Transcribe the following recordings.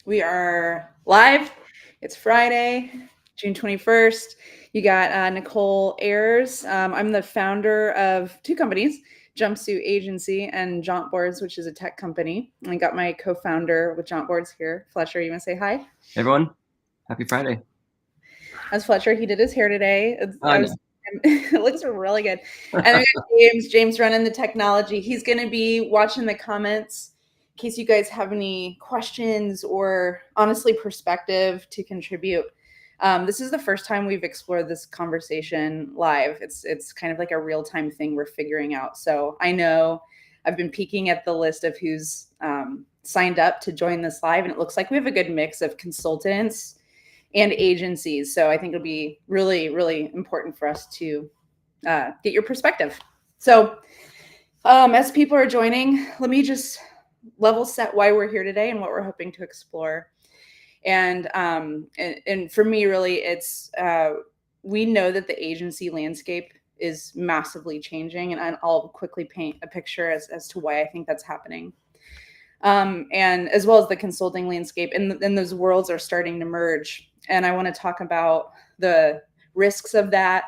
We are live. It's Friday, June 21st. You got Nicole Ayers. I'm the founder of two companies, Jumpsuit Agency and Jaunt Boards, which is a tech company. And I got my co-founder with Jaunt Boards here. Fletcher, you want to say hi? Hey everyone, happy Friday. That's Fletcher. He did his hair today. Oh, no. It looks really good. And then we got James running the technology. He's going to be watching the comments in case you guys have any questions or honestly perspective to contribute. This is the first time we've explored this conversation live. It's kind of like a real time thing we're figuring out. So I know I've been peeking at the list of who's signed up to join this live, and it looks like we have a good mix of consultants and agencies. So I think it'll be really, really important for us to get your perspective. So as people are joining, let me just level set why we're here today and what we're hoping to explore. And for me, really, it's we know that the agency landscape is massively changing, and I'll quickly paint a picture as to why I think that's happening. And as well as the consulting landscape, and those worlds are starting to merge. And I want to talk about the risks of that,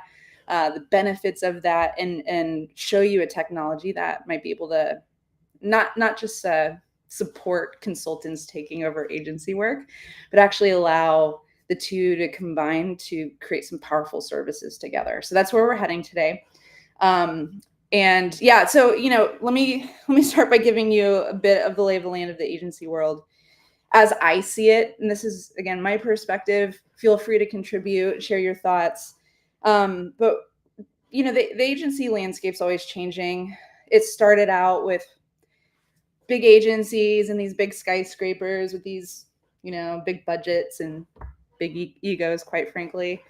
the benefits of that, and show you a technology that might be able to not just support consultants taking over agency work, but actually allow the two to combine to create some powerful services together. So that's where we're heading today. And yeah, so let me start by giving you a bit of the lay of the land of the agency world as I see it. And this is, again, my perspective. Feel free to contribute, share your thoughts. But the agency landscape's always changing. It started out with big agencies and these big skyscrapers with these, big budgets and big egos, quite frankly,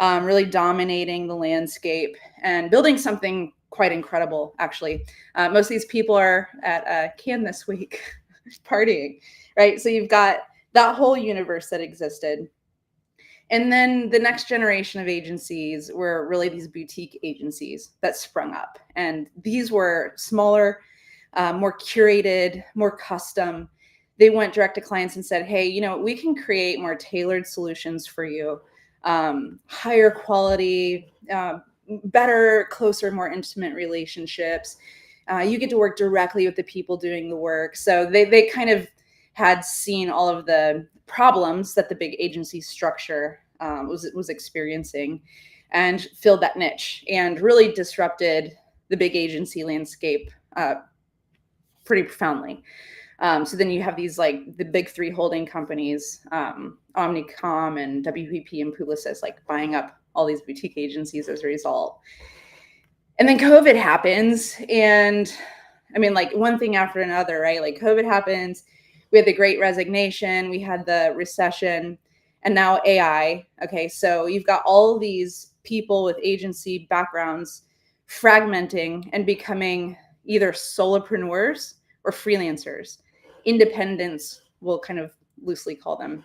really dominating the landscape and building something quite incredible, actually. Most of these people are at Cannes this week partying, right? So you've got that whole universe that existed. And then the next generation of agencies were really these boutique agencies that sprung up. And these were smaller, more curated, more custom. They went direct to clients and said, hey, we can create more tailored solutions for you, higher quality, better, closer, more intimate relationships. You get to work directly with the people doing the work. So they kind of had seen all of the problems that the big agency structure was experiencing and filled that niche and really disrupted the big agency landscape pretty profoundly. So then you have these like the big three holding companies, Omnicom and WPP and Publicis, like buying up all these boutique agencies as a result. And then COVID happens, and I mean, like one thing after another, right? Like COVID happens, we had the Great Resignation, we had the recession, and now AI. Okay, so you've got all of these people with agency backgrounds fragmenting and becoming either solopreneurs or freelancers. Independents, we'll kind of loosely call them.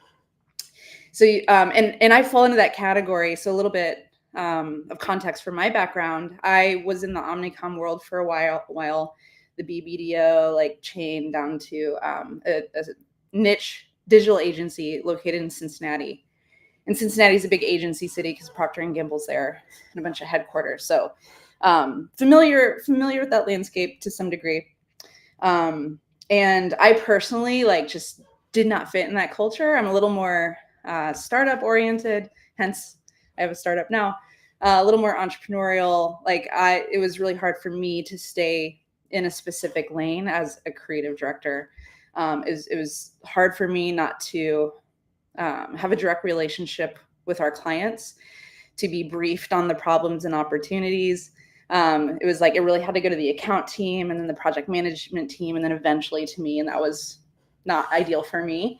So, and I fall into that category. So a little bit of context for my background. I was in the Omnicom world for a while, the BBDO like chain down to a niche digital agency located in Cincinnati. And Cincinnati is a big agency city because Procter & Gamble's there and a bunch of headquarters. So familiar with that landscape to some degree. And I personally just did not fit in that culture. I'm a little more startup oriented, hence I have a startup now, a little more entrepreneurial. It was really hard for me to stay in a specific lane as a creative director. It was hard for me not to have a direct relationship with our clients, to be briefed on the problems and opportunities. It was like it really had to go to the account team and then the project management team and then eventually to me, and that was not ideal for me.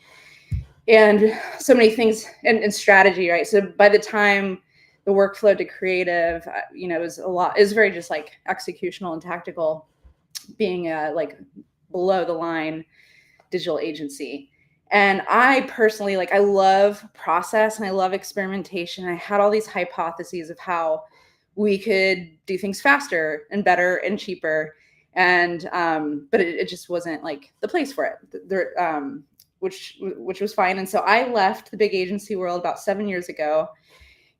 And so many things and strategy, right? So by the time the workflow to creative, it was a lot. It was very just like executional and tactical, being like below the line digital agency. And I personally, I love process and I love experimentation. I had all these hypotheses of how we could do things faster and better and cheaper. And, but it just wasn't like the place for it. which was fine. And so I left the big agency world about 7 years ago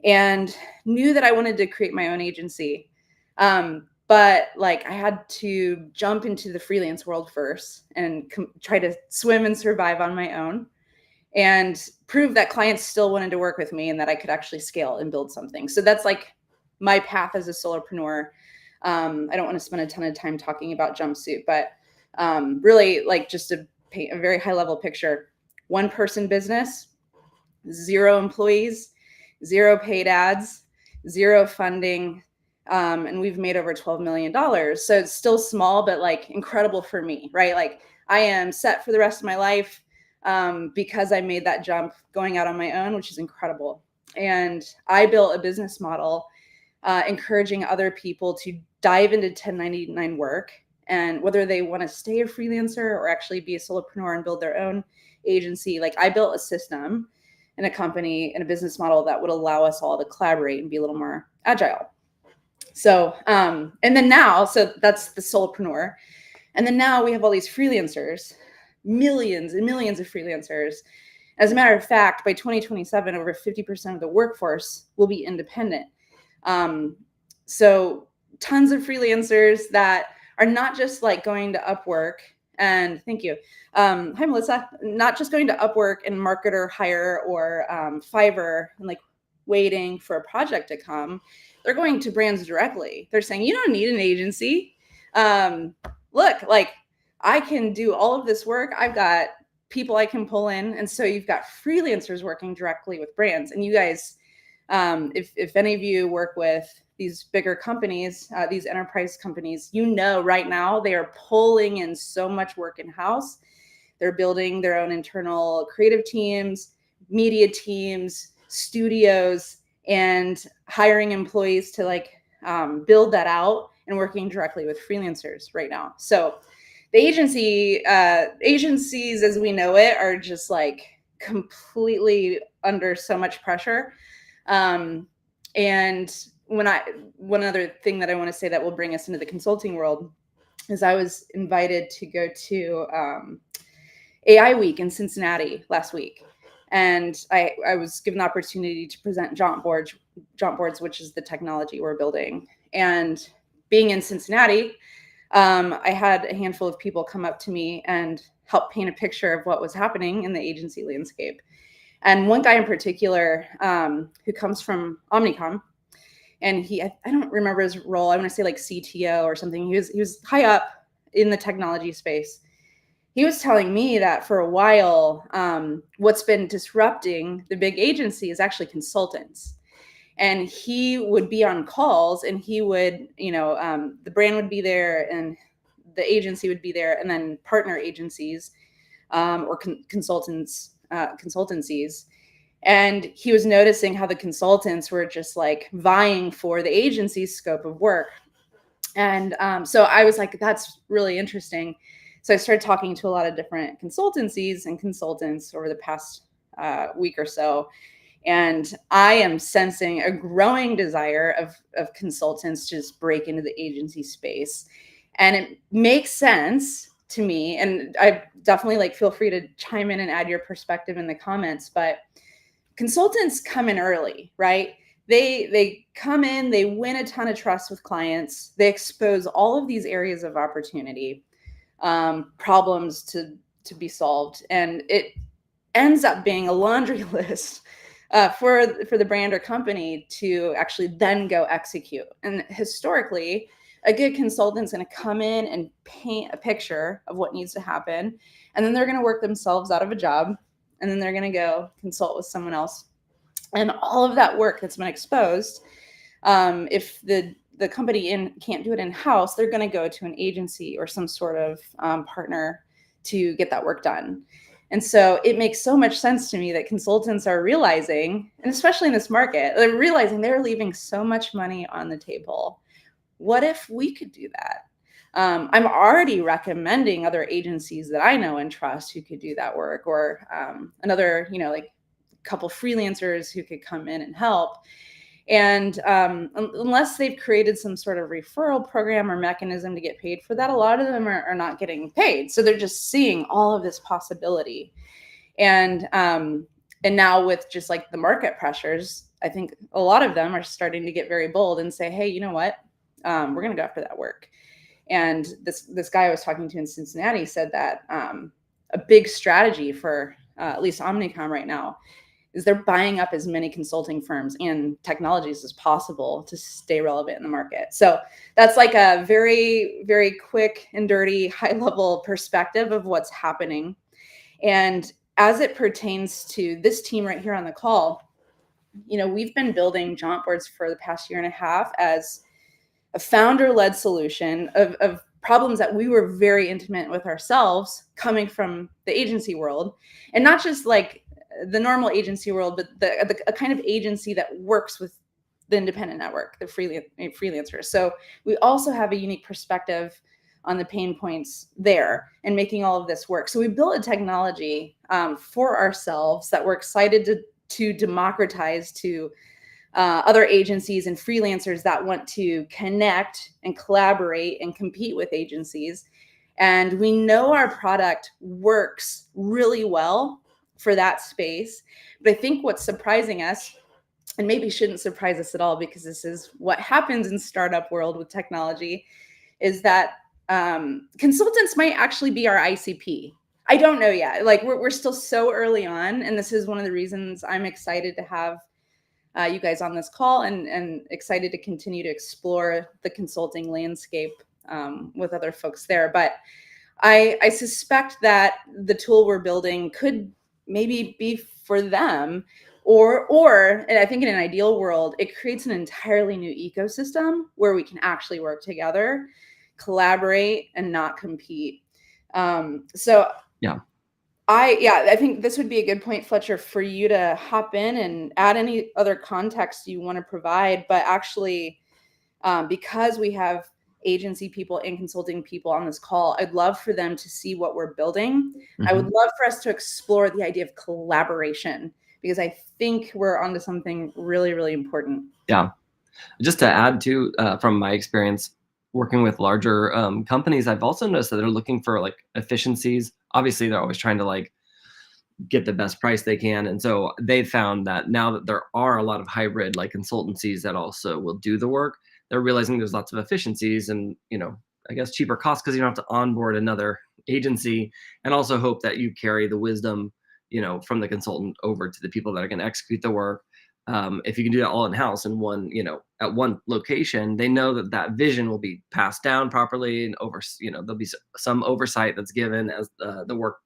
and knew that I wanted to create my own agency. But like I had to jump into the freelance world first and try to swim and survive on my own and prove that clients still wanted to work with me and that I could actually scale and build something. So that's like my path as a solopreneur. I don't want to spend a ton of time talking about Jumpsuit, but really like just to paint a very high level picture, one person business, 0 employees, 0 paid ads, 0 funding. And we've made over $12 million. So it's still small, but like incredible for me, right? Like I am set for the rest of my life because I made that jump going out on my own, which is incredible. And I built a business model encouraging other people to dive into 1099 work. And whether they want to stay a freelancer or actually be a solopreneur and build their own agency, like I built a system and a company and a business model that would allow us all to collaborate and be a little more agile. So, and then now, so that's the solopreneur. And then now we have all these freelancers, millions and millions of freelancers. As a matter of fact, by 2027, over 50% of the workforce will be independent. So tons of freelancers that are not just like going to Upwork and thank you. Hi, Melissa. Not just going to Upwork and Marketer Hire or Fiverr and like waiting for a project to come. They're going to brands directly. They're saying, you don't need an agency. Look, like I can do all of this work. I've got people I can pull in. And so you've got freelancers working directly with brands. And you guys, if any of you work with these bigger companies, these enterprise companies, you know, right now they are pulling in so much work in-house. They're building their own internal creative teams, media teams, studios, and hiring employees to like build that out and working directly with freelancers right now. So the agencies as we know it are just like completely under so much pressure. And one other thing that I want to say that will bring us into the consulting world is I was invited to go to AI Week in Cincinnati last week. And I was given the opportunity to present Jaunt Boards, which is the technology we're building. And being in Cincinnati, I had a handful of people come up to me and help paint a picture of what was happening in the agency landscape. And one guy in particular who comes from Omnicom, and I don't remember his role. I want to say like CTO or something. He was high up in the technology space. He was telling me that for a while, what's been disrupting the big agency is actually consultants. And he would be on calls and he would, the brand would be there and the agency would be there, and then partner agencies or consultancies. And he was noticing how the consultants were just like vying for the agency's scope of work. And so I was like, that's really interesting. So I started talking to a lot of different consultancies and consultants over the past week or so. And I am sensing a growing desire of consultants to just break into the agency space. And it makes sense to me. And I definitely like feel free to chime in and add your perspective in the comments, but consultants come in early, right? They come in, they win a ton of trust with clients. They expose all of these areas of opportunity, problems to be solved. And it ends up being a laundry list for the brand or company to actually then go execute. And historically, a good consultant's going to come in and paint a picture of what needs to happen. And then they're going to work themselves out of a job. And then they're going to go consult with someone else. And all of that work that's been exposed, if the company can't do it in-house, they're going to go to an agency or some sort of partner to get that work done. And so it makes so much sense to me that consultants are realizing, and especially in this market, they're realizing they're leaving so much money on the table. What if we could do that? I'm already recommending other agencies that I know and trust who could do that work, or another, like a couple freelancers who could come in and help. And unless they've created some sort of referral program or mechanism to get paid for that, a lot of them are not getting paid. So they're just seeing all of this possibility. And now with just like the market pressures, I think a lot of them are starting to get very bold and say, hey, you know what? We're going to go after that work. And this guy I was talking to in Cincinnati said that a big strategy for at least Omnicom right now is they're buying up as many consulting firms and technologies as possible to stay relevant in the market. So that's like a very, very quick and dirty, high level perspective of what's happening. And as it pertains to this team right here on the call, we've been building jaunt boards for the past year and a half as a founder-led solution of problems that we were very intimate with ourselves coming from the agency world, and not just like the normal agency world, but a kind of agency that works with the independent network, the freelancers. So we also have a unique perspective on the pain points there and making all of this work. So we built a technology for ourselves that we're excited to democratize to other agencies and freelancers that want to connect and collaborate and compete with agencies. And we know our product works really well for that space. But I think what's surprising us, and maybe shouldn't surprise us at all, because this is what happens in startup world with technology, is that consultants might actually be our ICP. I don't know yet. Like we're still so early on, and this is one of the reasons I'm excited to have you guys on this call, and excited to continue to explore the consulting landscape with other folks there. But I suspect that the tool we're building could maybe be for them, or and I think in an ideal world, it creates an entirely new ecosystem where we can actually work together, collaborate, and not compete. So Yeah. I think this would be a good point, Fletcher, for you to hop in and add any other context you want to provide. But actually, because we have agency people and consulting people on this call, I'd love for them to see what we're building. Mm-hmm. I would love for us to explore the idea of collaboration, because I think we're onto something really, really important. Yeah. Just to add to, from my experience working with larger companies, I've also noticed that they're looking for like efficiencies. Obviously, they're always trying to like get the best price they can. And so they found that now that there are a lot of hybrid like consultancies that also will do the work, they're realizing there's lots of efficiencies and, I guess cheaper costs, because you don't have to onboard another agency, and also hope that you carry the wisdom, from the consultant over to the people that are going to execute the work. If you can do that all in house in one, at one location, they know that that vision will be passed down properly, and there'll be some oversight that's given as the work,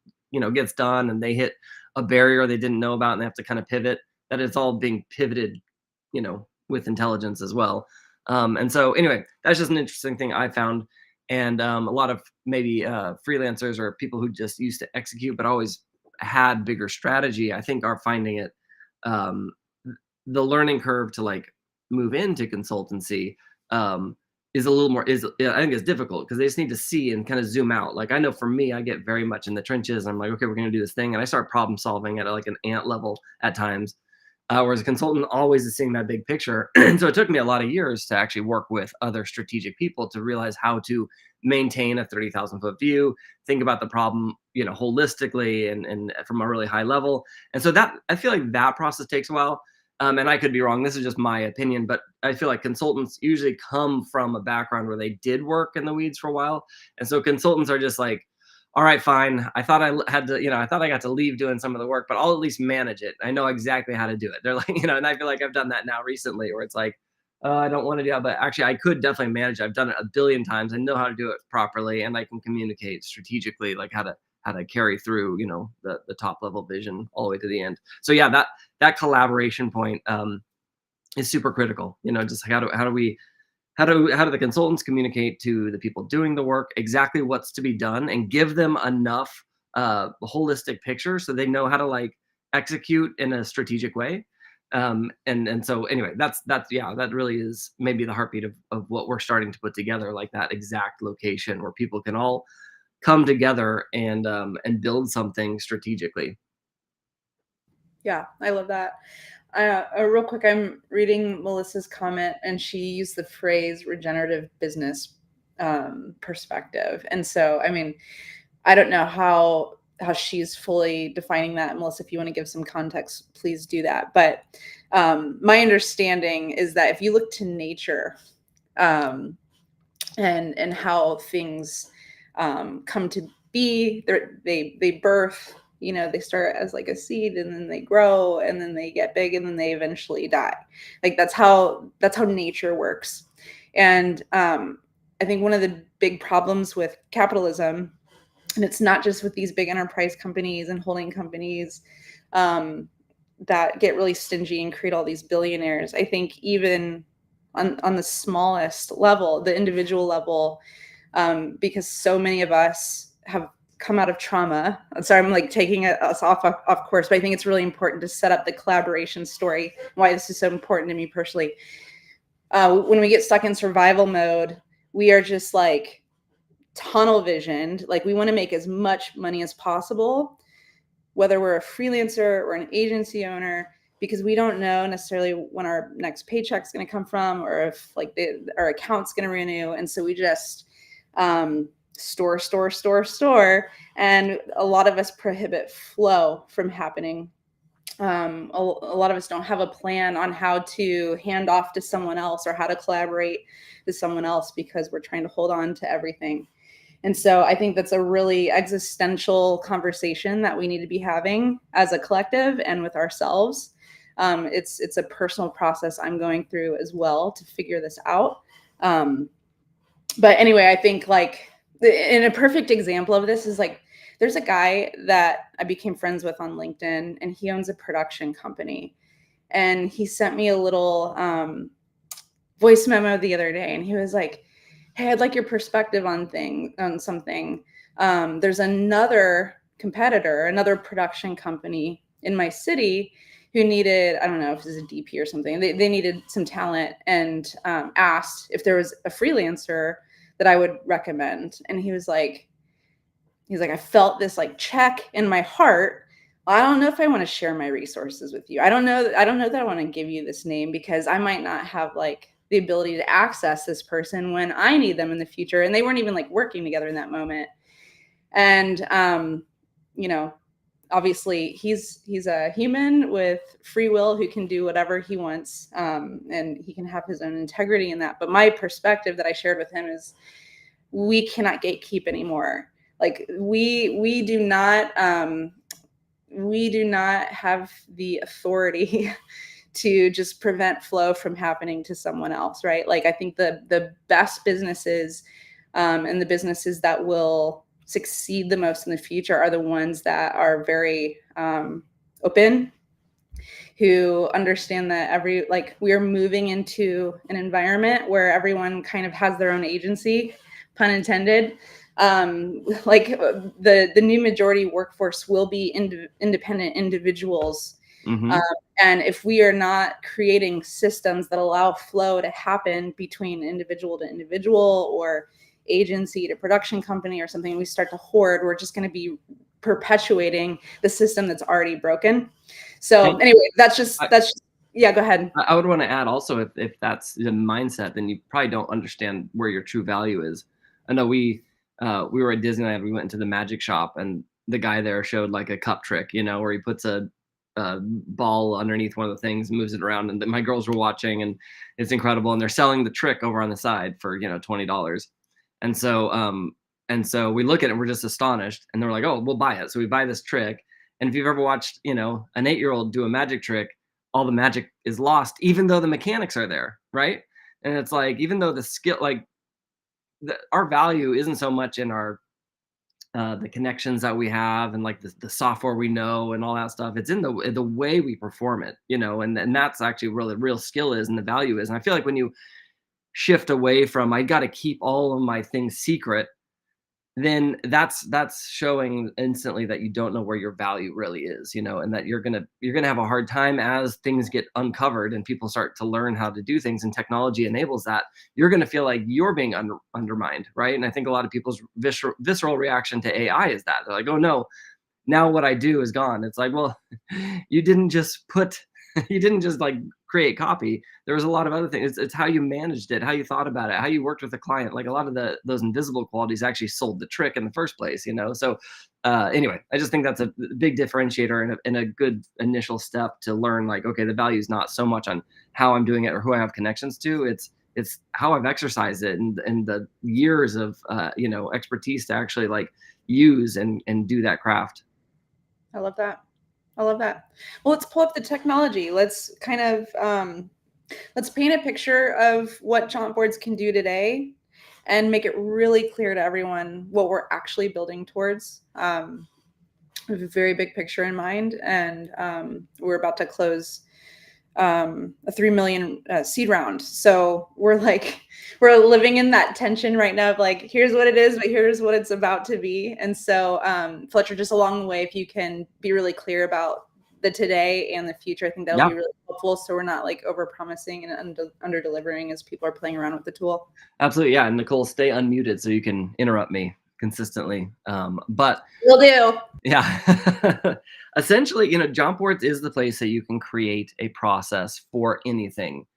gets done, and they hit a barrier they didn't know about and they have to kind of pivot, that it's all being pivoted, with intelligence as well. And so anyway, that's just an interesting thing I found. And a lot of maybe freelancers or people who just used to execute but always had bigger strategy, I think are finding it, um, the learning curve to like move into consultancy is a little more I think it's difficult because they just need to see and kind of zoom out. Like I know for me, I get very much in the trenches. I'm like, okay, we're going to do this thing, and I start problem solving at like an ant level at times. Whereas a consultant always is seeing that big picture. And so it took me a lot of years to actually work with other strategic people to realize how to maintain a 30,000 foot view, think about the problem, holistically and from a really high level. And so that, I feel like that process takes a while. And I could be wrong. This is just my opinion, but I feel like consultants usually come from a background where they did work in the weeds for a while. And so consultants are just like, all right, fine. I thought I had to, I thought I got to leave doing some of the work, but I'll at least manage it. I know exactly how to do it. They're like, and I feel like I've done that now recently where it's like, I don't want to do that, but actually I could definitely manage it. I've done it a billion times. I know how to do it properly, and I can communicate strategically, like how to carry through, the top level vision all the way to the end. So yeah, that collaboration point is super critical. Just how do the consultants communicate to the people doing the work exactly what's to be done, and give them enough holistic picture so they know how to like execute in a strategic way. And so anyway, that's that really is maybe the heartbeat of what we're starting to put together, like that exact location where people can all come together and build something strategically. Yeah, I love that. Real quick, I'm reading Melissa's comment, and she used the phrase regenerative business perspective. And so, I mean, I don't know how how she's fully defining that. Melissa, if you want to give some context, please do that. But my understanding is that if you look to nature, um, and how things come to be, they birth. You know, they start as like a seed, and then they grow, and then they get big, and then they eventually die. Like that's how nature works. And I think one of the big problems with capitalism, and it's not just with these big enterprise companies and holding companies um, that get really stingy and create all these billionaires. I think even on the smallest level, the individual level, because so many of us have come out of trauma. I'm sorry, I'm like taking us off course, but I think it's really important to set up the collaboration story, why this is so important to me personally. When we get stuck in survival mode, we are just like tunnel visioned. Like we want to make as much money as possible, whether we're a freelancer or an agency owner, because we don't know necessarily when our next paycheck's going to come from, or if like our account's going to renew. And so we just store. And a lot of us prohibit flow from happening. A lot of us don't have a plan on how to hand off to someone else or how to collaborate with someone else because we're trying to hold on to everything. And so I think that's a really existential conversation that we need to be having as a collective and with ourselves. It's a personal process I'm going through as well to figure this out. But anyway, I think like in a perfect example of this is like there's a guy that I became friends with on LinkedIn, and he owns a production company. And he sent me a little voice memo the other day, and he was like, "Hey, I'd like your perspective on something. There's another competitor, another production company in my city who needed, I don't know if this is a DP or something. They needed some talent, and asked if there was a freelancer that I would recommend." And he's like, I felt this like check in my heart. I don't know if I want to share my resources with you. I don't know that I want to give you this name because I might not have like the ability to access this person when I need them in the future. And they weren't even like working together in that moment. And you know, obviously he's a human with free will who can do whatever he wants, and he can have his own integrity in that. But my perspective that I shared with him is we cannot gatekeep anymore. Like we do not have the authority to just prevent flow from happening to someone else, right? Like I think the best businesses and the businesses that will succeed the most in the future are the ones that are very open, who understand that we are moving into an environment where everyone kind of has their own agency, pun intended. Like the new majority workforce will be independent individuals. Mm-hmm. And if we are not creating systems that allow flow to happen between individual to individual or agency to production company or something, we start to hoard, we're just going to be perpetuating the system that's already broken. So anyway, yeah, go ahead. I would want to add also, if that's the mindset, then you probably don't understand where your true value is. I know we were at Disneyland. We went into the magic shop, and the guy there showed like a cup trick, where he puts a ball underneath one of the things, moves it around, and my girls were watching, and it's incredible. And they're selling the trick over on the side for $20. And so we look at it, and we're just astonished, and they're like, "Oh, we'll buy it." So we buy this trick, and if you've ever watched, an 8-year-old do a magic trick, all the magic is lost, even though the mechanics are there, right? And it's like, even though the skill, like our value isn't so much in our the connections that we have and like the software we know and all that stuff. It's in the way we perform it, and that's actually where the real skill is and the value is. And I feel like when you shift away from I got to keep all of my things secret, then that's showing instantly that you don't know where your value really is, and that you're gonna have a hard time as things get uncovered and people start to learn how to do things and technology enables that. You're gonna feel like you're being undermined, right? And I think a lot of people's visceral reaction to AI is that they're like, oh no, now what I do is gone. It's like, well, you didn't just like create copy. There was a lot of other things. It's how you managed it, how you thought about it, how you worked with the client. Like a lot of those invisible qualities actually sold the trick in the first place, So Anyway, I just think that's a big differentiator and a good initial step to learn, like, okay, the value is not so much on how I'm doing it or who I have connections to. It's how I've exercised it and the years of expertise to actually like use and do that craft. I love that. I love that. Well, let's pull up the technology. Let's kind of let's paint a picture of what jaunt boards can do today and make it really clear to everyone what we're actually building towards. We have a very big picture in mind, and we're about to close a 3 million seed round. So we're living in that tension right now of like, here's what it is, but here's what it's about to be. And so Fletcher, just along the way, if you can be really clear about the today and the future, I think that'll Yeah, be really helpful. So we're not like over promising and under delivering as people are playing around with the tool. absolutely. Yeah, and Nicole, stay unmuted so you can interrupt me consistently. But Will do. yeah. Essentially, jump boards is the place that you can create a process for anything.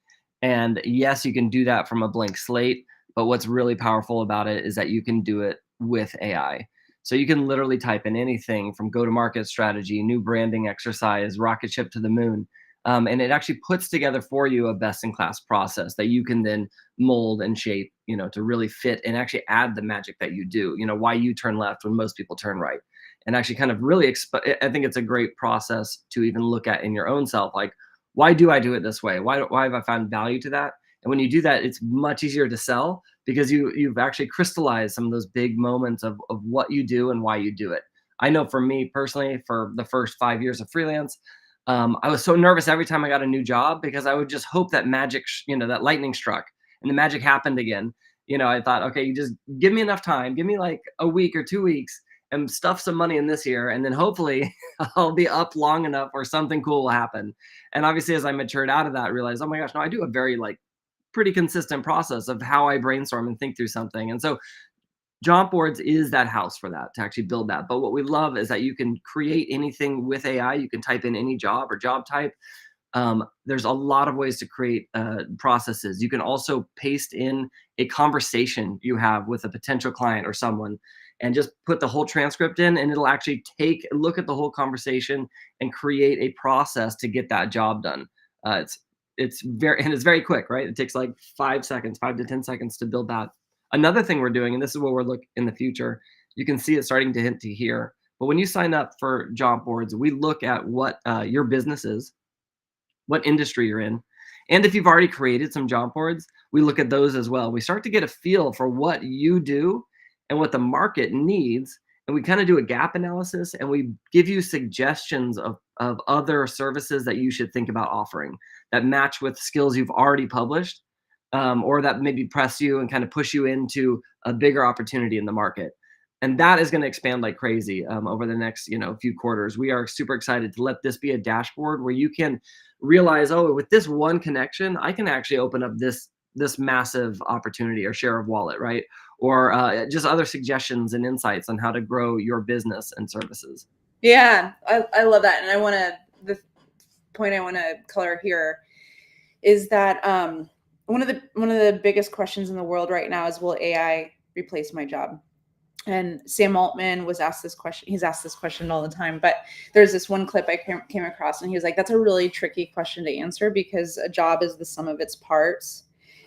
And yes, you can do that from a blank slate, but what's really powerful about it is that you can do it with AI. So you can literally type in anything from go-to-market strategy, new branding exercise, rocket ship to the moon. And it actually puts together for you a best-in-class process that you can then mold and shape, to really fit and actually add the magic that you do. Why you turn left when most people turn right, and actually kind of really. I think it's a great process to even look at in your own self, like, why do I do it this way? Why have I found value to that? And when you do that, it's much easier to sell because you've actually crystallized some of those big moments of what you do and why you do it. I know for me personally, for the first 5 years of freelance, I was so nervous every time I got a new job because I would just hope that magic, that lightning struck and the magic happened again. I thought, okay, you just give me enough time, give me like a week or 2 weeks and stuff some money in this year. And then hopefully I'll be up long enough or something cool will happen. And obviously, as I matured out of that, I realized, oh my gosh, no, I do a very like pretty consistent process of how I brainstorm and think through something. And so Jaunt boards is that house for that, to actually build that. But what we love is that you can create anything with AI. You can type in any job or job type. There's a lot of ways to create processes. You can also paste in a conversation you have with a potential client or someone and just put the whole transcript in, and it'll actually look at the whole conversation and create a process to get that job done. It's very quick, right? It takes like 5 seconds, 5 to 10 seconds to build that. Another thing we're doing, and this is what we're looking in the future, you can see it starting to hint to here. But when you sign up for job boards, we look at what your business is, what industry you're in. And if you've already created some job boards, we look at those as well. We start to get a feel for what you do and what the market needs. And we kind of do a gap analysis and we give you suggestions of other services that you should think about offering that match with skills you've already published, or that maybe press you and kind of push you into a bigger opportunity in the market. And that is going to expand like crazy over the next few quarters. We are super excited to let this be a dashboard where you can realize, oh, with this one connection, I can actually open up this massive opportunity or share of wallet, right? Or just other suggestions and insights on how to grow your business and services. Yeah, I love that. And the point I want to color here is that one of the biggest questions in the world right now is, will AI replace my job? And Sam Altman was asked this question. He's asked this question all the time, but there's this one clip I came across and he was like, that's a really tricky question to answer because a job is the sum of its parts,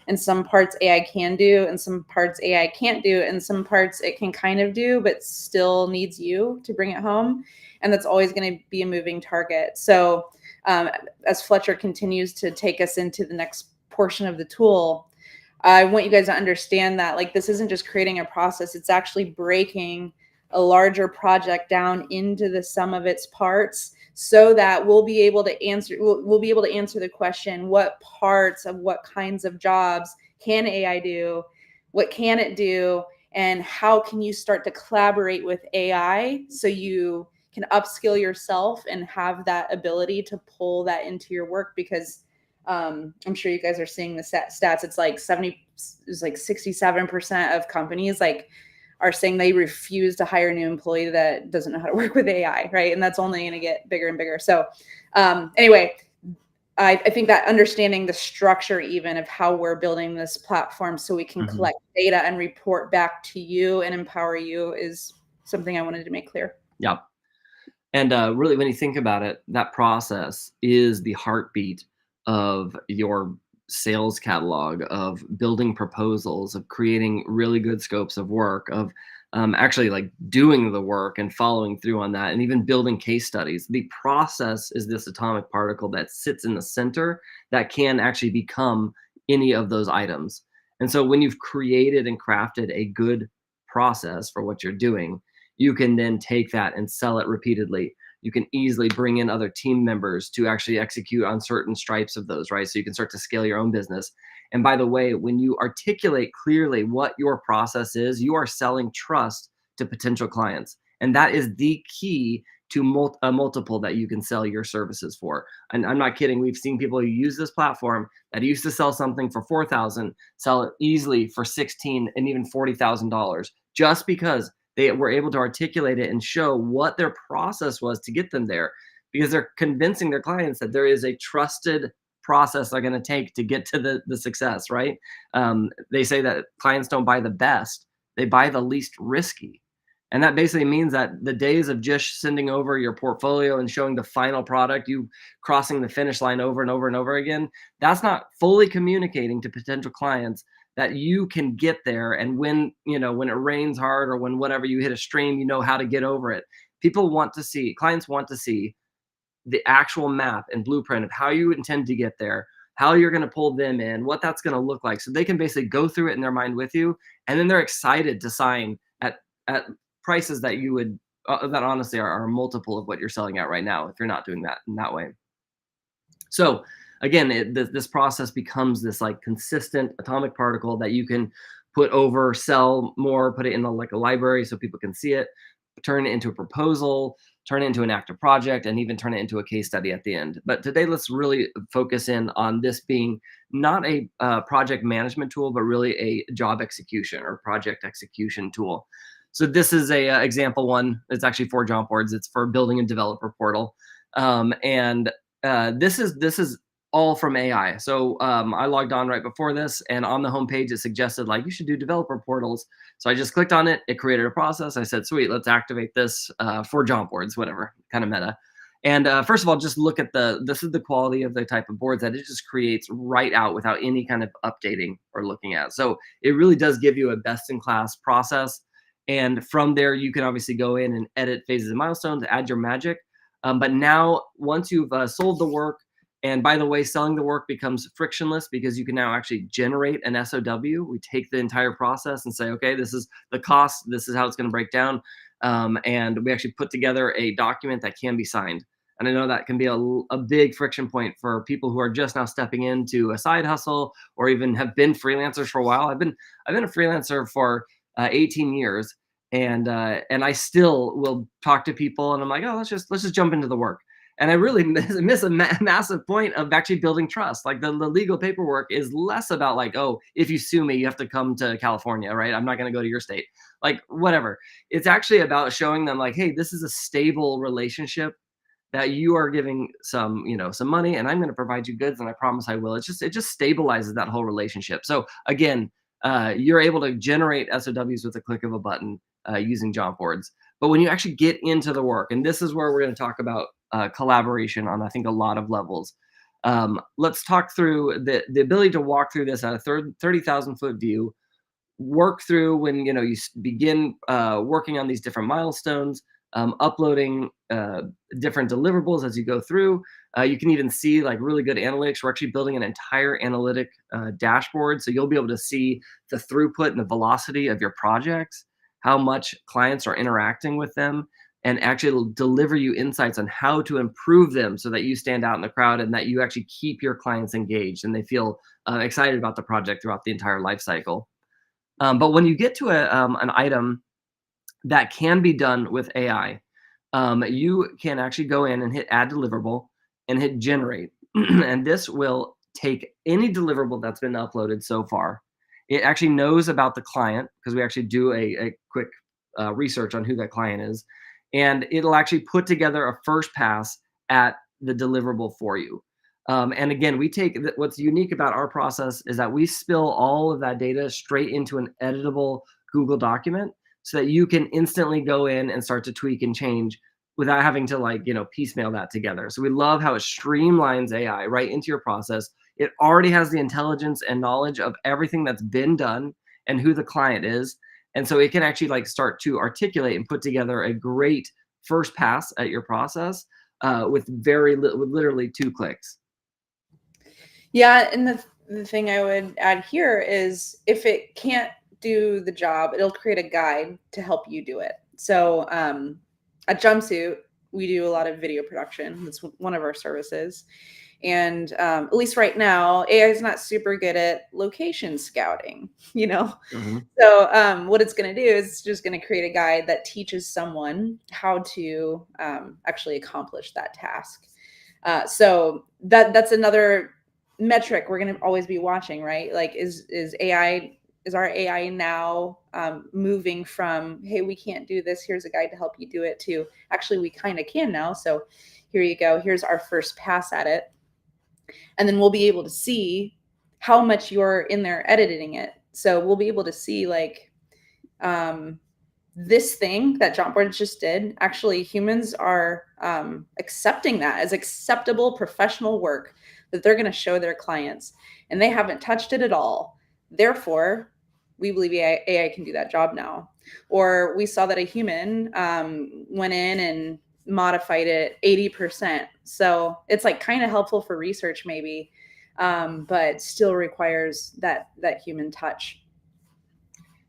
and some parts AI can do and some parts AI can't do, and some parts it can kind of do but still needs you to bring it home, and that's always going to be a moving target. So as Fletcher continues to take us into the next portion of the tool, I want you guys to understand that like this isn't just creating a process, it's actually breaking a larger project down into the sum of its parts so that we'll be able to answer the question, what parts of what kinds of jobs can AI do? What can it do? And how can you start to collaborate with AI so you can upskill yourself and have that ability to pull that into your work? Because I'm sure you guys are seeing the stats. It's like 67% of companies like are saying they refuse to hire a new employee that doesn't know how to work with AI, right? And that's only going to get bigger and bigger. So anyway, I think that understanding the structure even of how we're building this platform so we can collect data and report back to you and empower you is something I wanted to make clear. Yeah. And really, when you think about it, that process is the heartbeat of your sales catalog, of building proposals, of creating really good scopes of work, of actually like doing the work and following through on that, and even building case studies. The process is this atomic particle that sits in the center that can actually become any of those items. And so, when you've created and crafted a good process for what you're doing, you can then take that and sell it repeatedly. You can easily bring in other team members to actually execute on certain stripes of those, right? So you can start to scale your own business. And by the way, when you articulate clearly what your process is, you are selling trust to potential clients. And that is the key to a multiple that you can sell your services for. And I'm not kidding. We've seen people who use this platform that used to sell something for 4,000, sell it easily for 16 and even $40,000 just because they were able to articulate it and show what their process was to get them there, because they're convincing their clients that there is a trusted process they're going to take to get to the success, right? They say that clients don't buy the best, they buy the least risky. And that basically means that the days of just sending over your portfolio and showing the final product, you crossing the finish line over and over and over again, that's not fully communicating to potential clients that you can get there. And when, when it rains hard or when whatever you hit a stream, you know how to get over it. Clients want to see the actual map and blueprint of how you intend to get there, how you're going to pull them in, what that's going to look like. So they can basically go through it in their mind with you. And then they're excited to sign at prices that you would, that honestly are a multiple of what you're selling at right now if you're not doing that in that way. So again, this process becomes this like consistent atomic particle that you can put over, sell more, put it in like a library so people can see it, turn it into a proposal, turn it into an active project, and even turn it into a case study at the end. But today, let's really focus in on this being not a project management tool, but really a job execution or project execution tool. So this is a example one. It's actually for job boards. It's for building a developer portal, and this is all from AI. So I logged on right before this, and on the homepage it suggested like you should do developer portals. So I just clicked on it. It created a process. I said, sweet, let's activate this for job boards, whatever, kind of meta. And first of all, just look at this is the quality of the type of boards that it just creates right out without any kind of updating or looking at. So it really does give you a best in class process. And from there, you can obviously go in and edit phases and milestones, add your magic. But now, once you've sold the work, and by the way, selling the work becomes frictionless because you can now actually generate an SOW. We take the entire process and say, okay, this is the cost, this is how it's going to break down. And we actually put together a document that can be signed. And I know that can be a big friction point for people who are just now stepping into a side hustle or even have been freelancers for a while. I've been a freelancer for 18 years, and I still will talk to people, and I'm like, oh, let's just jump into the work. And I really miss a massive point of actually building trust. Like the legal paperwork is less about like, oh, if you sue me, you have to come to California, right? I'm not going to go to your state, like whatever. It's actually about showing them like, hey, this is a stable relationship that you are giving some, some money, and I'm going to provide you goods, and I promise I will. It just stabilizes that whole relationship. So again, you're able to generate SOWs with a click of a button using job boards. But when you actually get into the work, and this is where we're going to talk about collaboration on, I think, a lot of levels. Let's talk through the ability to walk through this at a 30,000 foot view, work through when you begin working on these different milestones, uploading different deliverables as you go through. You can even see like really good analytics. We're actually building an entire analytic dashboard, so you'll be able to see the throughput and the velocity of your projects, how much clients are interacting with them, and actually it'll deliver you insights on how to improve them so that you stand out in the crowd and that you actually keep your clients engaged and they feel excited about the project throughout the entire life cycle. But when you get to an item that can be done with AI, you can actually go in and hit add deliverable and hit generate. And this will take any deliverable that's been uploaded so far. It actually knows about the client because we actually do a quick research on who that client is. And it'll actually put together a first pass at the deliverable for you. And again, what's unique about our process is that we spill all of that data straight into an editable Google document so that you can instantly go in and start to tweak and change without having to like, piecemeal that together. So we love how it streamlines AI right into your process. It already has the intelligence and knowledge of everything that's been done and who the client is. And so it can actually like start to articulate and put together a great first pass at your process with with literally 2 clicks. Yeah, and the thing I would add here is if it can't do the job, it'll create a guide to help you do it. So at Jumpsuit, we do a lot of video production. That's one of our services. And at least right now, AI is not super good at location scouting, you know? Mhm. So what it's going to do is it's just going to create a guide that teaches someone how to actually accomplish that task. So that's another metric we're going to always be watching, right? Like, is AI is our AI now moving from, hey, we can't do this, here's a guide to help you do it, to actually we kind of can now. So here you go. Here's our first pass at it. And then we'll be able to see how much you're in there editing it. So we'll be able to see like this thing that job boards just did, actually humans are accepting that as acceptable professional work that they're going to show their clients, and they haven't touched it at all. Therefore, we believe AI can do that job now. Or we saw that a human went in and modified it 80%. So it's like kind of helpful for research maybe, but still requires that human touch.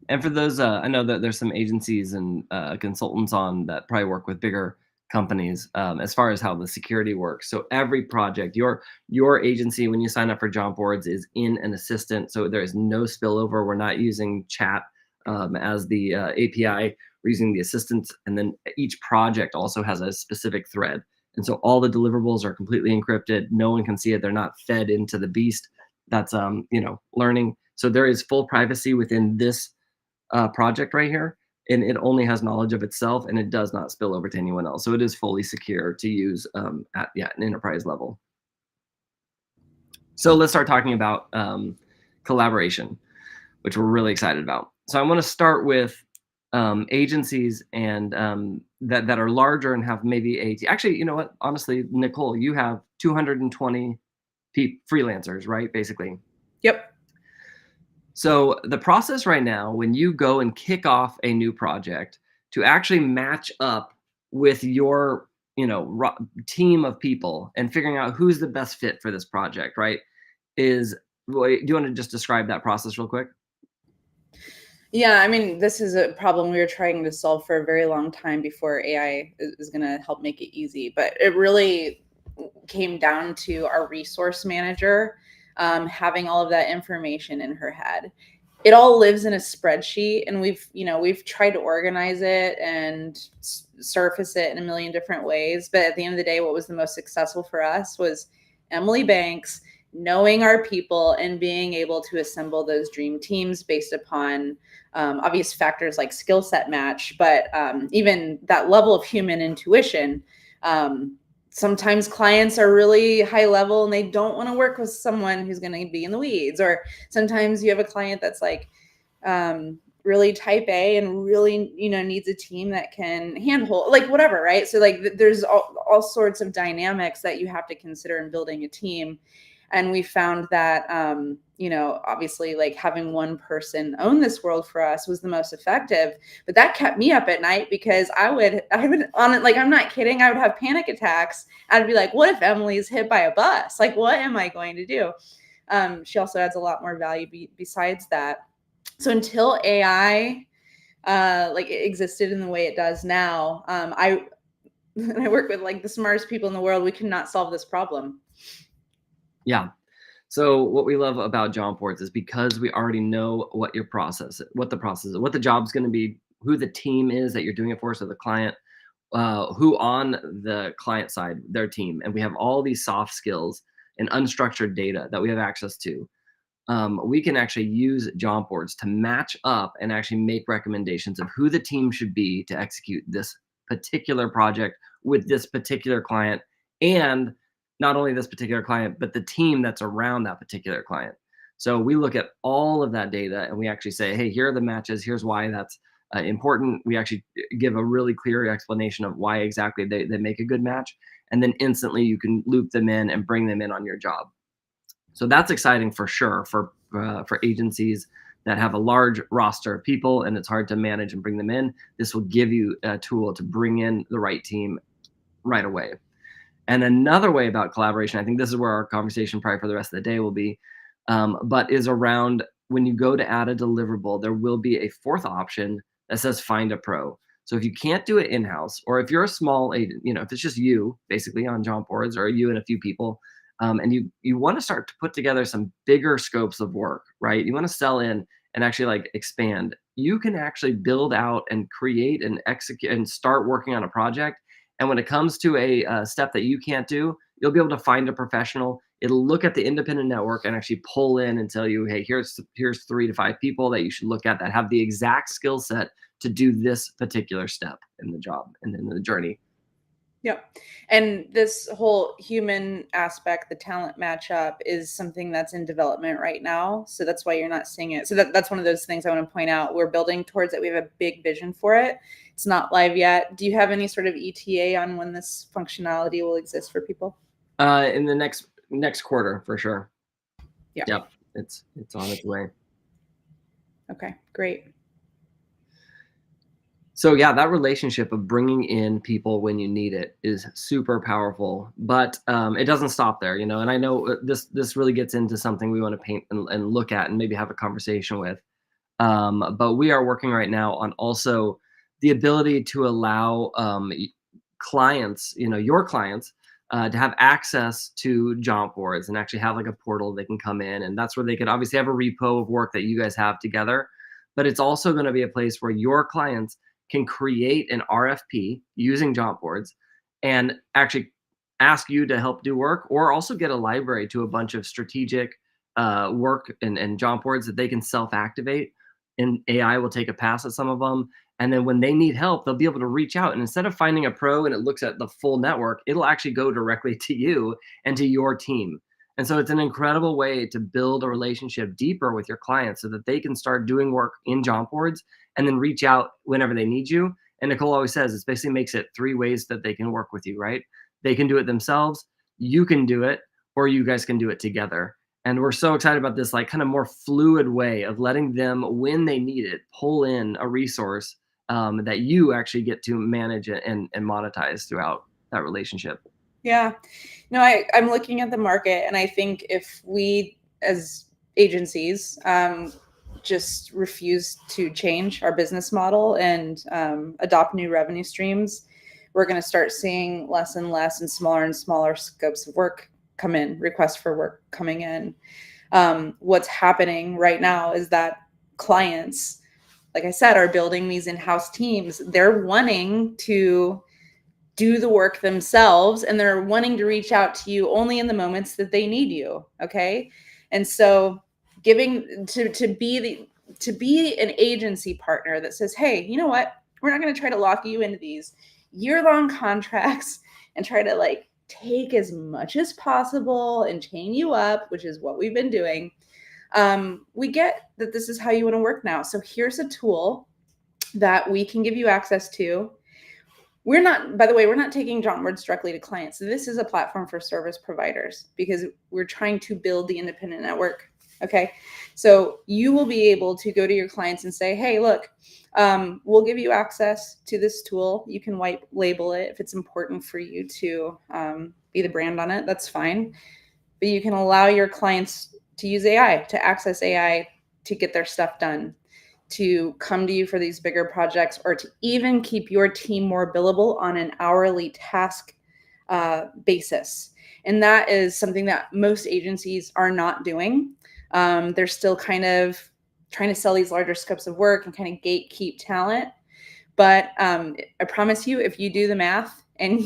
And for those, I know that there's some agencies and consultants on that probably work with bigger companies as far as how the security works. So every project, your agency, when you sign up for job boards, is in an assistant. So there is no spillover. We're not using chat as the API. We're using the assistants, and then each project also has a specific thread. And so all the deliverables are completely encrypted. No one can see it. They're not fed into the beast that's learning. So there is full privacy within this project right here, and it only has knowledge of itself, and it does not spill over to anyone else. So it is fully secure to use at an enterprise level. So let's start talking about collaboration, which we're really excited about. So I want to start with agencies and that are larger and have maybe actually, you know what? Honestly, Nicole, you have 220 freelancers, right? Basically. Yep. So the process right now, when you go and kick off a new project to actually match up with your, team of people and figuring out who's the best fit for this project, right? Do you want to just describe that process real quick? Yeah, I mean, this is a problem we were trying to solve for a very long time before AI is going to help make it easy. But it really came down to our resource manager having all of that information in her head. It all lives in a spreadsheet, and we've tried to organize it and surface it in a million different ways. But at the end of the day, what was the most successful for us was Emily Banks knowing our people and being able to assemble those dream teams based upon obvious factors like skill set match, but even that level of human intuition. Sometimes clients are really high level and they don't want to work with someone who's going to be in the weeds. Or sometimes you have a client that's like really type A and really, needs a team that can handhold, like whatever, right? So like there's all sorts of dynamics that you have to consider in building a team. And we found that, obviously like having one person own this world for us was the most effective, but that kept me up at night because I would on it. Like, I'm not kidding. I would have panic attacks. I'd be like, what if Emily's hit by a bus? Like, what am I going to do? She also adds a lot more value besides that. So until AI, like it existed in the way it does now, I work with like the smartest people in the world. We cannot solve this problem. Yeah. So what we love about job boards is because we already know what the process is, what the job's going to be, who the team is that you're doing it for, so the client, who on the client side, their team, and we have all these soft skills and unstructured data that we have access to. We can actually use job boards to match up and actually make recommendations of who the team should be to execute this particular project with this particular client, and not only this particular client, but the team that's around that particular client. So we look at all of that data and we actually say, hey, here are the matches. Here's why that's important. We actually give a really clear explanation of why exactly they make a good match. And then instantly you can loop them in and bring them in on your job. So that's exciting for sure for agencies that have a large roster of people and it's hard to manage and bring them in. This will give you a tool to bring in the right team right away. And another way about collaboration, I think this is where our conversation probably for the rest of the day will be, but is around when you go to add a deliverable, there will be a fourth option that says find a pro. So if you can't do it in-house, or if you're a small agent, if it's just you basically on job boards or you and a few people, and you want to start to put together some bigger scopes of work, right? You want to sell in and actually like expand. You can actually build out and create and execute and start working on a project. And when it comes to a step that you can't do, you'll be able to find a professional. It'll look at the independent network and actually pull in and tell you, hey, here's 3 to 5 people that you should look at that have the exact skill set to do this particular step in the job and in the journey. Yep. And this whole human aspect, the talent matchup, is something that's in development right now. So that's why you're not seeing it. So that's one of those things I want to point out. We're building towards it. We have a big vision for it. It's not live yet. Do you have any sort of ETA on when this functionality will exist for people? In the next quarter for sure. Yeah. Yep. It's on its way. Okay, great. So yeah, that relationship of bringing in people when you need it is super powerful, but it doesn't stop there, And I know this really gets into something we want to paint and look at and maybe have a conversation with. But we are working right now on also the ability to allow clients, your clients, to have access to job boards and actually have like a portal they can come in, and that's where they could obviously have a repo of work that you guys have together. But it's also going to be a place where your clients can create an RFP using job boards and actually ask you to help do work, or also get a library to a bunch of strategic work and job boards that they can self-activate, and AI will take a pass at some of them. And then when they need help, they'll be able to reach out. And instead of finding a pro and it looks at the full network, it'll actually go directly to you and to your team. And so it's an incredible way to build a relationship deeper with your clients so that they can start doing work in job boards and then reach out whenever they need you. And Nicole always says it basically makes it 3 ways that they can work with you, right? They can do it themselves, you can do it, or you guys can do it together. And we're so excited about this like kind of more fluid way of letting them, when they need it, pull in a resource that you actually get to manage and monetize throughout that relationship. Yeah. No, I'm looking at the market, and I think if we as agencies just refuse to change our business model and adopt new revenue streams, we're going to start seeing less and less and smaller scopes of work come in, requests for work coming in. What's happening right now is that clients, like I said, are building these in-house teams. They're wanting to do the work themselves, and they're wanting to reach out to you only in the moments that they need you. Okay. And so giving to be an agency partner that says, hey, you know what? We're not going to try to lock you into these year-long contracts and try to like take as much as possible and chain you up, which is what we've been doing. We get that this is how you want to work now. So here's a tool that we can give you access to. We're not, by the way, we're not taking job boards directly to clients. So this is a platform for service providers because we're trying to build the independent network. Okay. So you will be able to go to your clients and say, hey, look, we'll give you access to this tool. You can white label it if it's important for you to be the brand on it. That's fine. But you can allow your clients to use AI, to access AI to get their stuff done, to come to you for these bigger projects, or to even keep your team more billable on an hourly task basis. And that is something that most agencies are not doing. They're still kind of trying to sell these larger scopes of work and kind of gatekeep talent. But I promise you, if you do the math and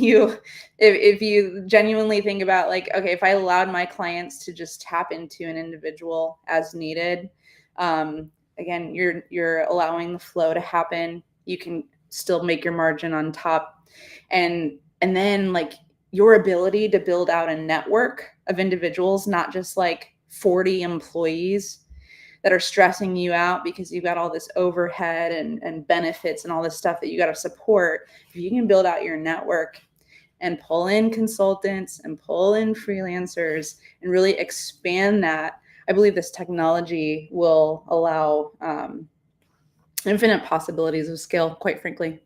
if you genuinely think about like, okay, if I allowed my clients to just tap into an individual as needed, again, you're allowing the flow to happen. You can still make your margin on top, and then like your ability to build out a network of individuals, not just like 40 employees. that are stressing you out because you've got all this overhead and benefits and all this stuff that you got to support. If you can build out your network and pull in consultants and pull in freelancers and really expand that, I believe this technology will allow infinite possibilities of scale, quite frankly.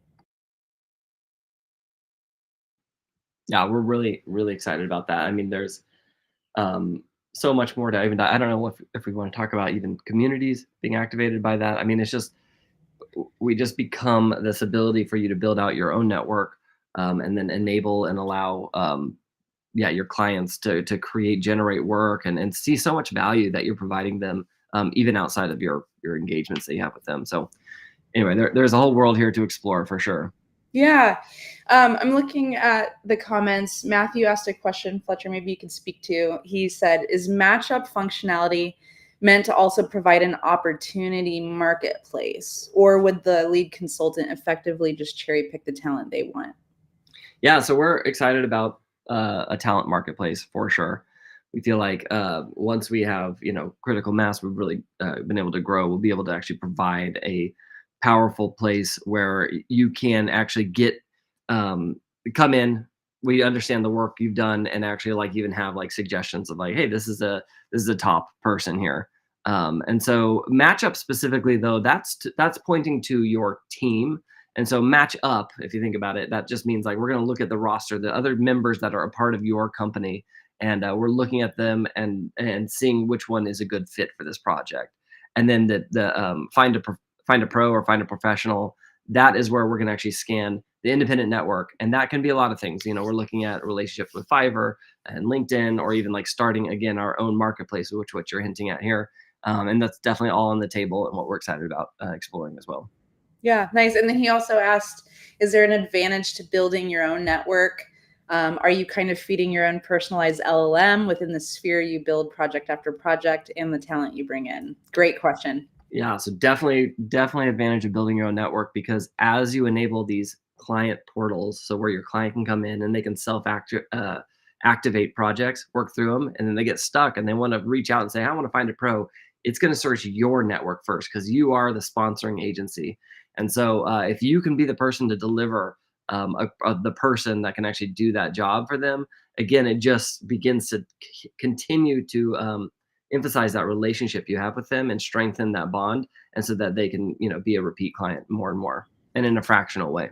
Yeah, we're really, really excited about that. I mean, there's um, so much more to even. I don't know if we want to talk about even communities being activated by that. I mean, it's just we just become this ability for you to build out your own network, and then enable and allow yeah, your clients to create, generate work, and see so much value that you're providing them, even outside of your engagements that you have with them. So anyway, there's a whole world here to explore for sure. Yeah. I'm looking at the comments. Matthew asked a question, Fletcher, maybe you can speak to. He said, is matchup functionality meant to also provide an opportunity marketplace, or would the lead consultant effectively just cherry pick the talent they want? Yeah, so we're excited about a talent marketplace for sure. We feel like once we have critical mass, we've really been able to grow. We'll be able to actually provide a powerful place where you can actually get um, come in. We understand the work you've done, and actually like even have like suggestions of like, hey, this is a top person here. And so matchup specifically though, that's pointing to your team. And so match up, if you think about it, that just means like we're going to look at the roster, the other members that are a part of your company, and we're looking at them and seeing which one is a good fit for this project. And then the find a pro or find a professional. That is where we're going to actually scan the independent network, and that can be a lot of things. We're looking at relationships with Fiverr and LinkedIn, or even like starting again our own marketplace, which what you're hinting at here. And that's definitely all on the table and what we're excited about exploring as well. Yeah, nice. And then he also asked, is there an advantage to building your own network? Are you kind of feeding your own personalized LLM within the sphere you build project after project and the talent you bring in? Great question. Yeah, so definitely advantage of building your own network, because as you enable these client portals, so where your client can come in and they can activate projects, work through them, and then they get stuck and they want to reach out and say, I want to find a pro. It's going to search your network first because you are the sponsoring agency. And so if you can be the person to deliver the person that can actually do that job for them, again, it just begins to continue to emphasize that relationship you have with them and strengthen that bond, and so that they can be a repeat client more and more, and in a fractional way.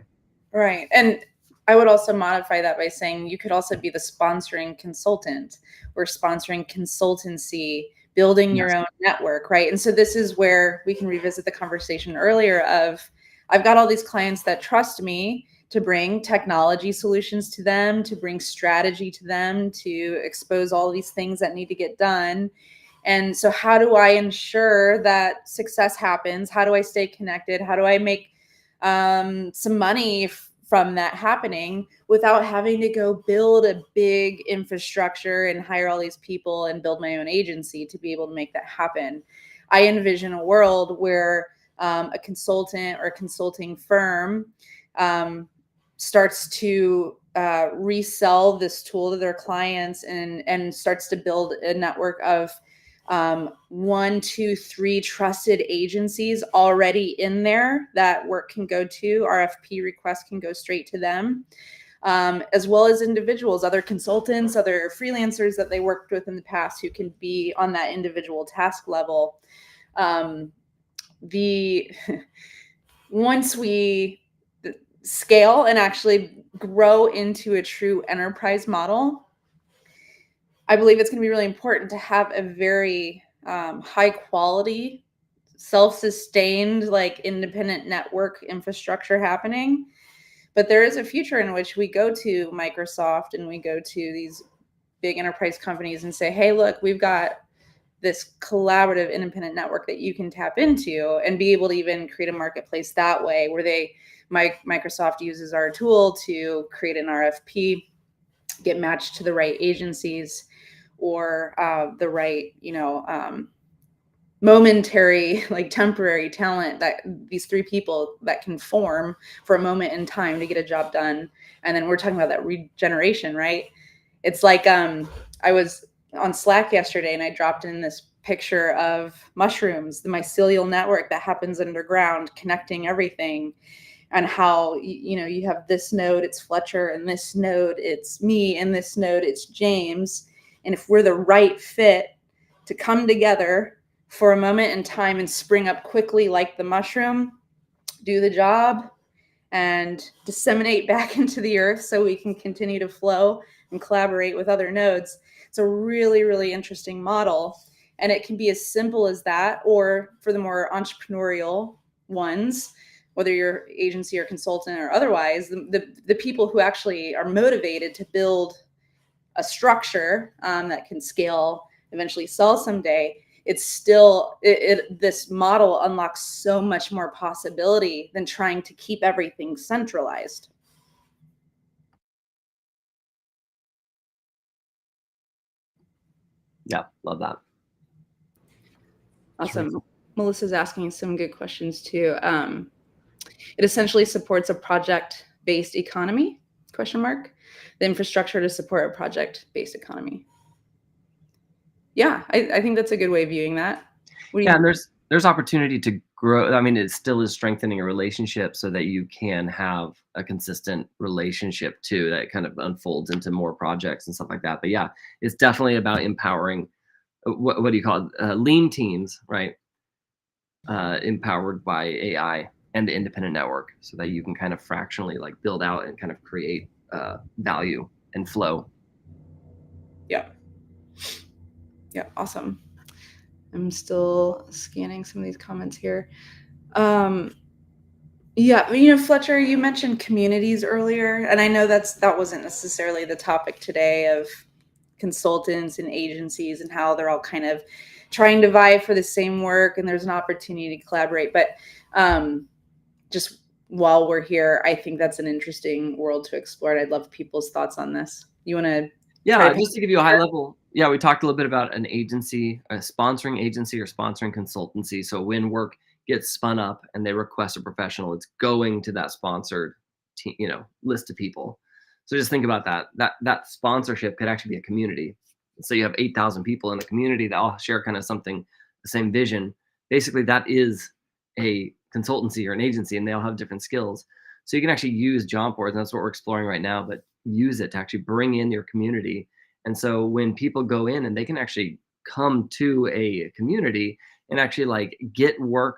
Right. And I would also modify that by saying you could also be the sponsoring consultant or sponsoring consultancy, building Yes. your own network, right? And so this is where we can revisit the conversation earlier of I've got all these clients that trust me to bring technology solutions to them, to bring strategy to them, to expose all these things that need to get done. And so how do I ensure that success happens? How do I stay connected? How do I make some money from that happening without having to go build a big infrastructure and hire all these people and build my own agency to be able to make that happen? I envision a world where a consultant or a consulting firm starts to resell this tool to their clients and starts to build a network of 1, 2, 3 trusted agencies already in there that work can go to. RFP requests can go straight to them, as well as individuals, other consultants, other freelancers that they worked with in the past who can be on that individual task level. The Once we scale and actually grow into a true enterprise model, I believe it's going to be really important to have a very high quality, self-sustained, like independent network infrastructure happening. But there is a future in which we go to Microsoft and we go to these big enterprise companies and say, hey, look, we've got this collaborative independent network that you can tap into, and be able to even create a marketplace that way where Microsoft uses our tool to create an RFP, get matched to the right agencies or the right, momentary, like temporary talent, that these 3 people that can form for a moment in time to get a job done. And then we're talking about that regeneration, right? It's like I was on Slack yesterday, and I dropped in this picture of mushrooms, the mycelial network that happens underground, connecting everything, and how you have this node, it's Fletcher, and this node, it's me, and this node, it's James. And if we're the right fit to come together for a moment in time and spring up quickly like the mushroom, do the job, and disseminate back into the earth so we can continue to flow and collaborate with other nodes. It's a really, really interesting model. And it can be as simple as that, or for the more entrepreneurial ones, whether you're agency or consultant or otherwise, the people who actually are motivated to build a structure that can scale, eventually sell someday, it's still this model unlocks so much more possibility than trying to keep everything centralized. Yeah, love that. Awesome. Melissa's asking some good questions too. It essentially supports a project-based economy, question mark, the infrastructure to support a project-based economy. Yeah, I think that's a good way of viewing that. What do Yeah, you and there's opportunity to grow. I mean, it still is strengthening a relationship so that you can have a consistent relationship too that kind of unfolds into more projects and stuff like that. But yeah, it's definitely about empowering. What do you call it? Lean teams, right? Empowered by AI and the independent network, so that you can kind of fractionally like build out and kind of create value and flow. Yeah. Yeah, awesome. I'm still scanning some of these comments here. Yeah, Fletcher, you mentioned communities earlier, and I know that wasn't necessarily the topic today of consultants and agencies and how they're all kind of trying to vie for the same work, and there's an opportunity to collaborate. But just while we're here, I think that's an interesting world to explore, and I'd love people's thoughts on this. You want to try Yeah, to just to give you a high level, yeah, we talked a little bit about an agency, a sponsoring agency or sponsoring consultancy. So when work gets spun up and they request a professional, it's going to that sponsored list of people. So just think about that. That sponsorship could actually be a community. So you have 8,000 people in a community that all share kind of something, the same vision. Basically, that is a consultancy or an agency, and they all have different skills. So you can actually use job boards, and that's what we're exploring right now, but use it to actually bring in your community. And so when people go in and they can actually come to a community and actually like get work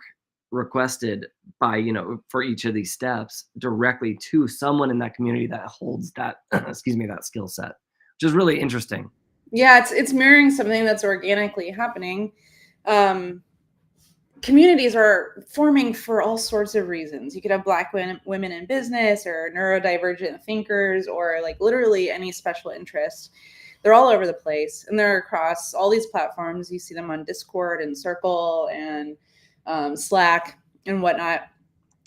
requested by, for each of these steps directly to someone in that community that holds that, excuse me, that skill set, which is really interesting. Yeah, it's mirroring something that's organically happening. Communities are forming for all sorts of reasons. You could have Black women in business, or neurodivergent thinkers, or like literally any special interest. They're all over the place, and they're across all these platforms. You see them on Discord and Circle and Slack and whatnot.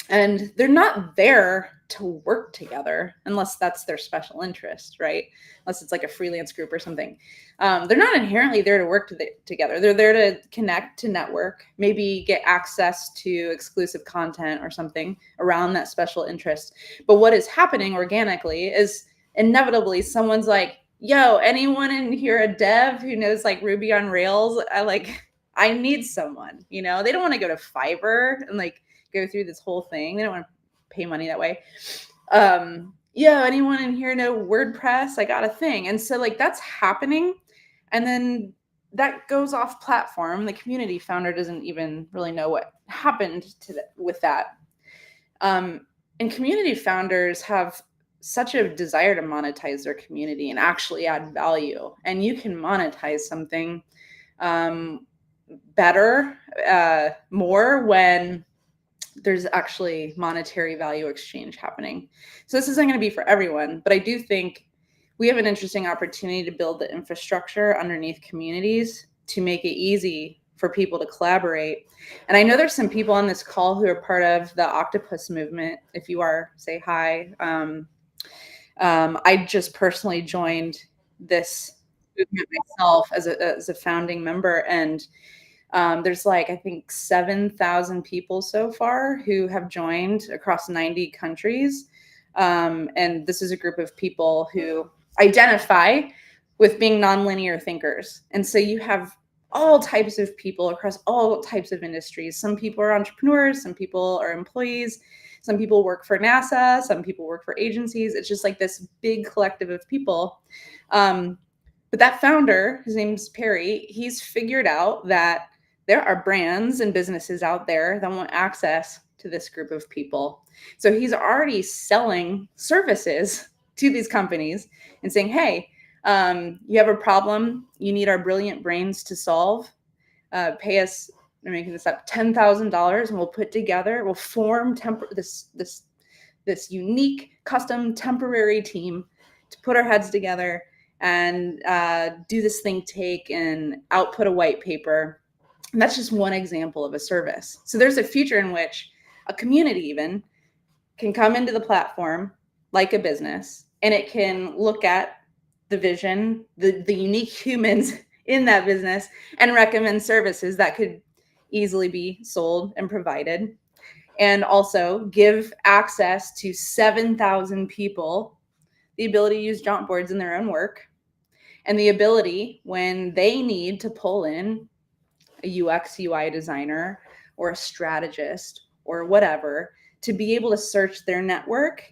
And they're not there to work together unless that's their special interest, right? Unless it's like a freelance group or something. They're not inherently there to work together. They're there to connect, to network, maybe get access to exclusive content or something around that special interest. But what is happening organically is inevitably someone's like, yo, anyone in here a dev who knows like Ruby on Rails? I need someone, they don't want to go to Fiverr and like go through this whole thing. They don't want to pay money that way. Yeah, anyone in here know WordPress? I got a thing. And so like that's happening. And then that goes off platform. The community founder doesn't even really know what happened with that. And community founders have such a desire to monetize their community and actually add value. And you can monetize something better, more when there's actually monetary value exchange happening. So this isn't going to be for everyone, but I do think we have an interesting opportunity to build the infrastructure underneath communities to make it easy for people to collaborate. And I know there's some people on this call who are part of the Octopus movement. If you are, say hi. I just personally joined this movement myself as a founding member, and there's like, I think 7,000 people so far who have joined across 90 countries. And this is a group of people who identify with being nonlinear thinkers. And so you have all types of people across all types of industries. Some people are entrepreneurs, some people are employees, some people work for NASA, some people work for agencies. It's just like this big collective of people. But that founder, his name's Perry, he's figured out that there are brands and businesses out there that want access to this group of people. So he's already selling services to these companies and saying, hey, you have a problem you need our brilliant brains to solve. Pay us, I'm making this up, $10,000, and we'll form this unique, custom, temporary team to put our heads together and do this think take and output a white paper. And that's just one example of a service. So there's a future in which a community even can come into the platform like a business, and it can look at the vision, the unique humans in that business, and recommend services that could easily be sold and provided, and also give access to 7,000 people the ability to use jaunt boards in their own work, and the ability, when they need to pull in a UX UI designer or a strategist or whatever, to be able to search their network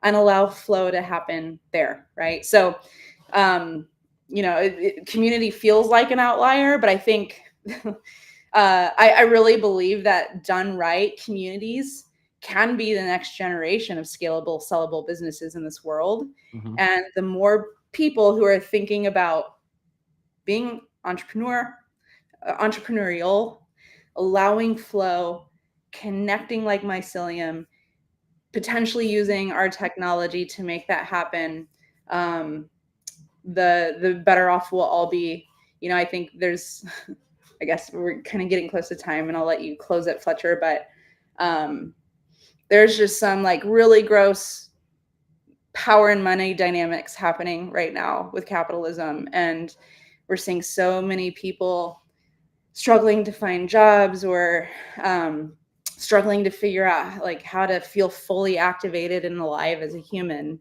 and allow flow to happen there, right? So community feels like an outlier, but I think I really believe that done right, communities can be the next generation of scalable, sellable businesses in this world. Mm-hmm. And the more people who are thinking about being entrepreneurial, allowing flow, connecting like mycelium, potentially using our technology to make that happen, the better off we'll all be. I think there's, I guess we're kind of getting close to time, and I'll let you close it, Fletcher, but there's just some like really gross power and money dynamics happening right now with capitalism. And we're seeing so many people struggling to find jobs, or struggling to figure out like how to feel fully activated and alive as a human.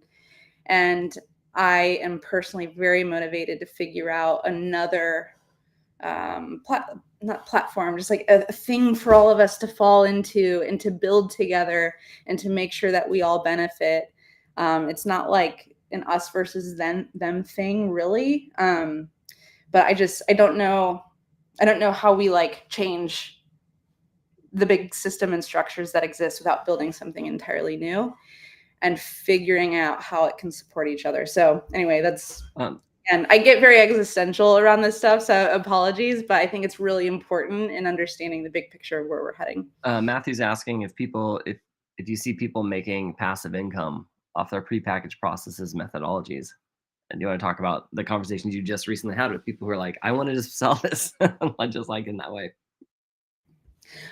And I am personally very motivated to figure out another not platform, just like a thing for all of us to fall into and to build together and to make sure that we all benefit. It's not like an us versus them thing, really. But I don't know how we like change the big system and structures that exist without building something entirely new and figuring out how it can support each other. So anyway, that's and I get very existential around this stuff, so apologies, but I think it's really important in understanding the big picture of where we're heading. Matthew's asking if you see people making passive income off their prepackaged processes methodologies. And do you want to talk about the conversations you just recently had with people who are like, I want to just sell this, just like in that way?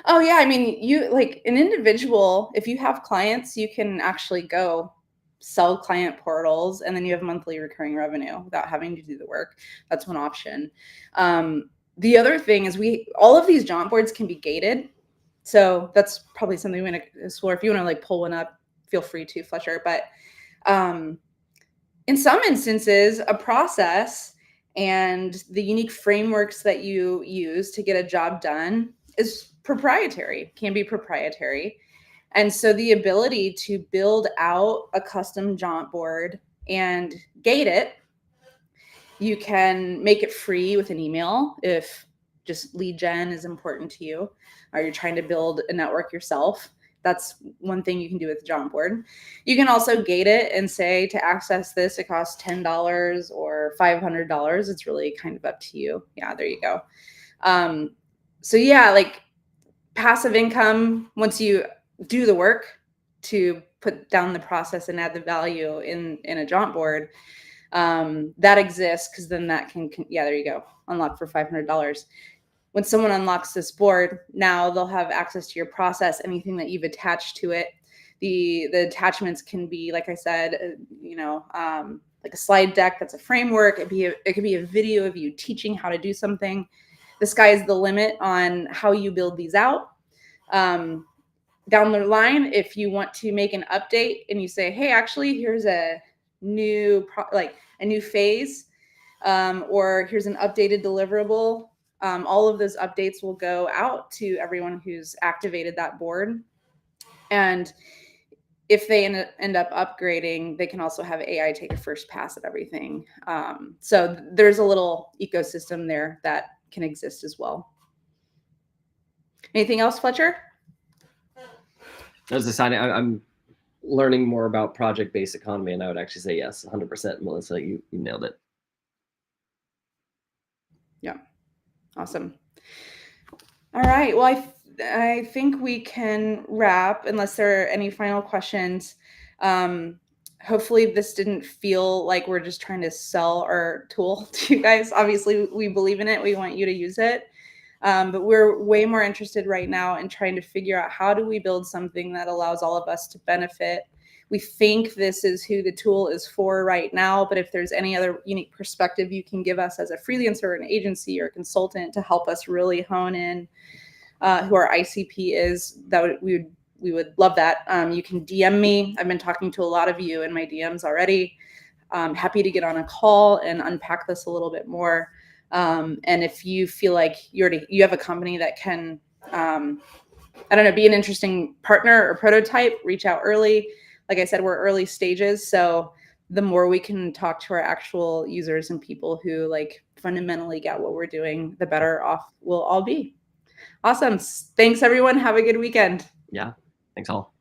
Oh yeah, I mean, you like an individual, if you have clients, you can actually go sell client portals, and then you have monthly recurring revenue without having to do the work. That's one option. The other thing is all of these jaunt boards can be gated. So that's probably something we want to explore. If you want to like pull one up, feel free to, Fletcher. But in some instances, a process and the unique frameworks that you use to get a job done is proprietary, can be proprietary. And so the ability to build out a custom jaunt board and gate it, you can make it free with an email if just lead gen is important to you, or you're trying to build a network yourself. That's one thing you can do with the jaunt board. You can also gate it and say, to access this, it costs $10 or $500. It's really kind of up to you. Yeah, there you go. So yeah, like passive income, once you do the work to put down the process and add the value in a jaunt board, that exists, because then that can, yeah, there you go, unlock for $500. When someone unlocks this board, now they'll have access to your process, anything that you've attached to it. The attachments can be, like I said, like a slide deck that's a framework. It could be a video of you teaching how to do something. The sky is the limit on how you build these out. Down the line, if you want to make an update and you say, hey, actually, here's a new phase or here's an updated deliverable. All of those updates will go out to everyone who's activated that board. And if they end up upgrading, they can also have AI take a first pass at everything. So there's a little ecosystem there that can exist as well. Anything else, Fletcher? I was deciding, I'm learning more about project-based economy, and I would actually say yes, 100%, Melissa. You nailed it. Yeah, awesome. All right. Well, I think we can wrap unless there are any final questions. Hopefully this didn't feel like we're just trying to sell our tool to you guys. Obviously, we believe in it. We want you to use it. But we're way more interested right now in trying to figure out how do we build something that allows all of us to benefit. We think this is who the tool is for right now, but if there's any other unique perspective you can give us as a freelancer or an agency or a consultant to help us really hone in who our ICP is, that we would love that. You can DM me. I've been talking to a lot of you in my DMs already. Happy to get on a call and unpack this a little bit more. And if you feel like you have a company that can, I don't know, be an interesting partner or prototype, reach out early. Like I said, we're early stages. So the more we can talk to our actual users and people who like fundamentally get what we're doing, the better off we'll all be. Awesome. Thanks, everyone. Have a good weekend. Yeah. Thanks all.